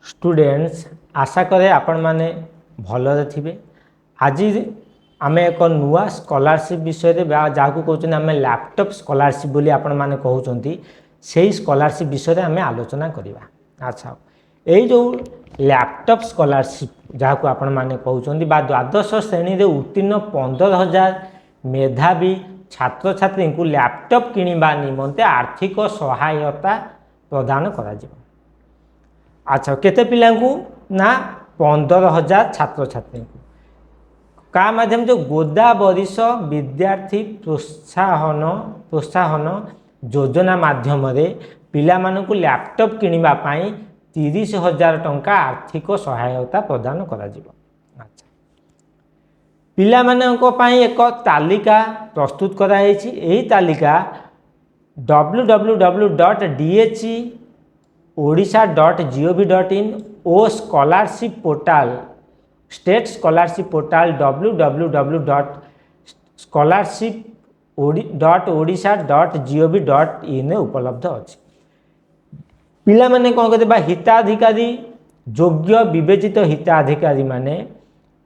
Students आशा करे आपण माने भलरे थिबे। आज आम एक नुआ स्कॉलरशिप विषय जहाँ को कहते आम लैपटॉप स्कॉलरशिप बोली आपण माने कहउचंती से स्कॉलरशिप विषय आम आलोचना करवा। अच्छा यही जो लैपटॉप स्कॉलरशिप जहाँ को आपण माने कहउचंती बा द्वादश श्रेणी रे उत्तीर्ण 15,000 मेधावी छात्र छात्री को लैपटॉप किनिबा निमंते आर्थिक सहायता प्रदान करा जिवो। अच्छा केते पिला ना 15,000 छात्र छात्री को का माध्यम जो गोदावरीश विद्यार्थी प्रोत्साहन योजना माध्यम रे पिला मानकु लैपटॉप किनिबा पाई 30,000 टंका आर्थिक सहायता प्रदान करा जिवो। अच्छा पिला मानक पाई एक तालिका प्रस्तुत करा हेछि। एही तालिका www.dheodisha.gov.in ओ scholarship portal state scholarship portal www.scholarship.odisha.gov.in उपलब्ध अच्छी। पिला माने कौन कहते बा हिताधिकारी योग्य विवेचित हिताधिकारी माने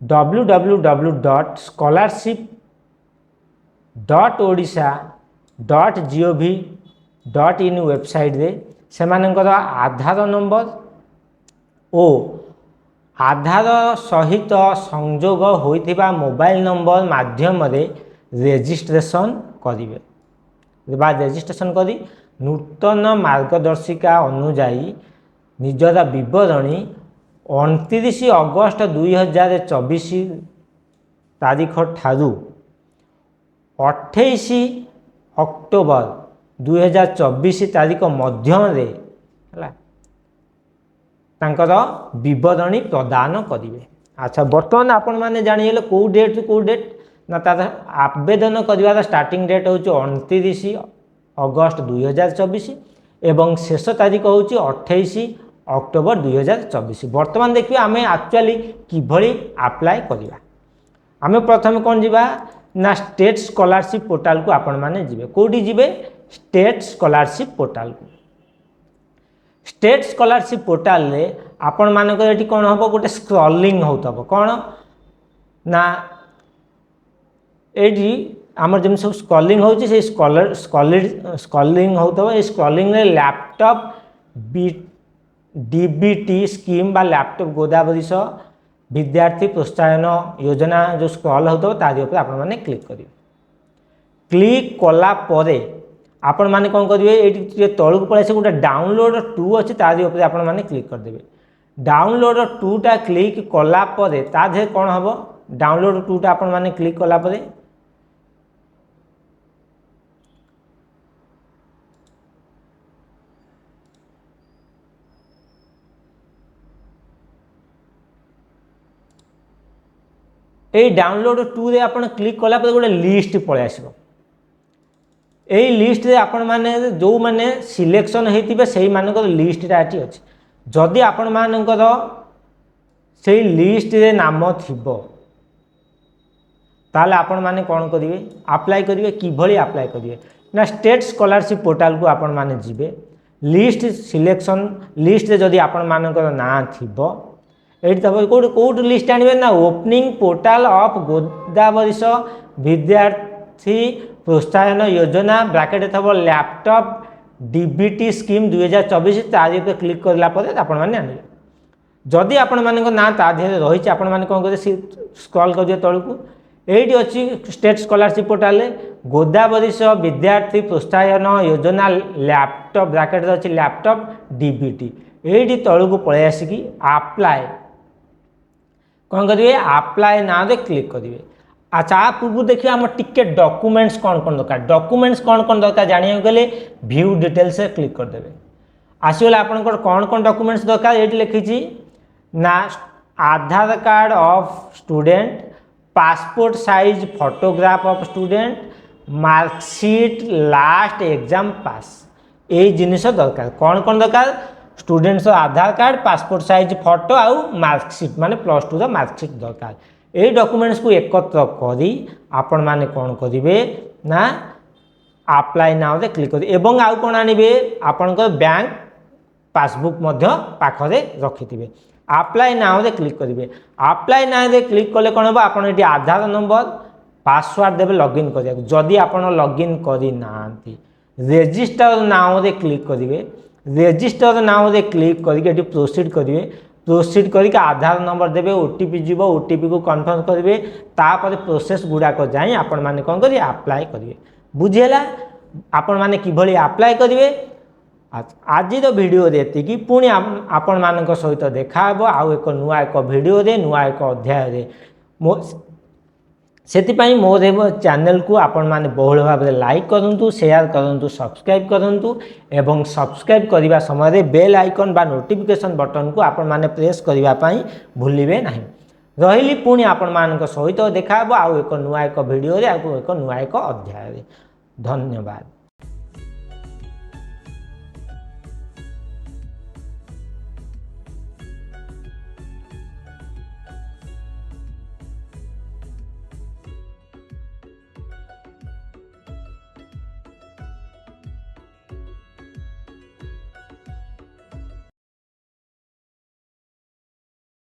www.scholarship.odisha.gov.in वेबसाइट रे सेमानकर आधार नंबर ओ आधार सहित संजोग होइथिबा मोबाइल नंबर माध्यम रे रेजिस्ट्रेशन करिवे बा रेजिस्ट्रेशन करी नूतन मार्गदर्शिका अनुजाई निजर विवरणी 29 अगस्त 2024 तारीख ठारू 28 अक्टोबर 2024 तारीख मध्य तांकर विवरणी प्रदान करेंगे। अच्छा बर्तमान आपण मैंने जानीगले कौ डेट टू कौ डेट ना तार आवेदन कर स्टार्टिंग डेट हूँ 29 अगस्त 2024 एवं शेष तारीख हूँ 28 अक्टोबर 2024। बर्तमान देखिए आम एक्चुअली किभली अप्लाई करवा। आम प्रथम कौन जीवा ना स्टेट स्कॉलरशिप पोर्टल को आपण मैंने जीवे कौटी जीवे स्टेट स्कॉलरशिप पोर्टल को। स्टेट स्कॉलरशिप पोर्टल रे आपण मानक एटी कौन हम गोटे स्क्रॉलिंग होतब कौन ना एटी आमर जमी सब स्क्रॉलिंग होची से स्क्रॉलिंग होतब। ए स्क्रॉलिंग रे लैपटॉप डीबीटी स्कीम बा लैपटॉप गोदावरीश विद्यार्थी प्रोत्साहन योजना जो स्क्रॉल होतब तारी ऊपर आपण माने क्लिक करिवे। क्लिक कला परे आपण माने कौन करेंगे ये तलू पड़े से गोटे डाउनलोड टू अच्छी तारी ऊपर आपण माने क्लिक करदेवे। डाउनलोड टू टा क्लिक कला परे ता देह कौन हम डाउनलोड टू टा आपण माने क्लिक कला परे ये डाउनलोड टू रे आपण क्लिक कला परे गोटे लिस्ट पड़े आसो। यही लिस्ट रे आपण माने जो माने सिलेक्शन होइतिबे सेही मानकर लिस्टटा एटी अछि। जदि आपण मानकर सेही लिस्ट रे नाम थिबो ताले आपण माने कोन करिवे अप्लाई करिवे। किभली अप्लाई करिवे ना स्टेट स्कॉलरशिप पोर्टल को आपण माने जिवे लिस्ट सिलेक्शन लिस्ट रे जदि आपण मानकर ना थिबो एटी तब कोड लिस्ट आनिबे ना ओपनिंग पोर्टल ऑफ गोदावरीश विद्यार्थी प्रोत्साहन योजना ब्रैकेट थब लैपटॉप डीबीटी स्कीम 2024 तारी पे क्लिक करला परे आपण माने आनिबे। जदि आपण माने को ना ता देह रही आपण माने कोन करे स्क्रॉल कर दिए तळकू एठी अछि स्टेट स्कॉलरशिप पोर्टल रे गोदावरीश विद्यार्थी प्रोत्साहन योजना लैपटॉप ब्रैकेट अछि लैपटॉप डीबीटी एठी तळकू पळे आसी अप्लाई कोन करिवे अप्लाई ना दे क्लिक करिवे। अच्छा पूर्व देखिए आम टिके डॉक्यूमेंट्स कौन कौन दरकार डॉक्यूमेंट्स कौन कौन दरकार जानिया गले व्यू डिटेल्स से क्लिक कर देबे। आसीगला आपनकर कौन कौन डॉक्यूमेंट्स दरकार एटी लिखिछि ना Aadhaar card of student passport size photograph of student marksheet last exam pass यही जिनिस दरकार। कौन कौन दरकार students Aadhaar card passport size photo आउ मार्कशीट माने +2 रो मार्कशीट दरकार। यही डॉक्यूमेंट्स को एकत्र करी आपण माने कौन करिवे ना अप्लाई नाउ रे क्लिक करी एवं आउ कोन आनिबे आपनकर बैंक पासबुक पाखरे रखिथिबे। अप्लाई नाउ रे क्लिक करेंगे। अप्लाई नाउ रे क्लिक कले कौन हम आप आधार नंबर पासवर्ड देवे लॉगिन करिया। जदि आप लॉगिन करना रजिस्टर नाउ रे क्लिक करेंगे। रजिस्टर नाउ रे क्लिक करके प्रोसीड करेंगे। प्रोसीड करके आधार नंबर देवे ओटीपी जीव ओटीपी को कन्फर्म करेंगे। तापर प्रोसेस गुड़ाक जाए आपण मैंने कौन करेंगे अप्लाई करेंगे। बुझीगला आपण मैंने किभली अप्लाई करेंगे। आज वीडियो एति पुणी आपण मान सहित देखा आउ एक नुआ एक वीडियो नुआ एक अध्याय से मोर चैनल को आपण माने बहुल भाव में लाइक करूँ शेयर करूँ सब्सक्राइब करूँ एवं सब्सक्राइब करने समय बेल आइकन बा नोटिफिकेशन बटन को आपण माने प्रेस करने भूलिबे नहीं। रही पुणी आपण मान सहित देखा आउ एक नुआ एक वीडियो आउ एक नुआ एक अध्याय। धन्यवाद।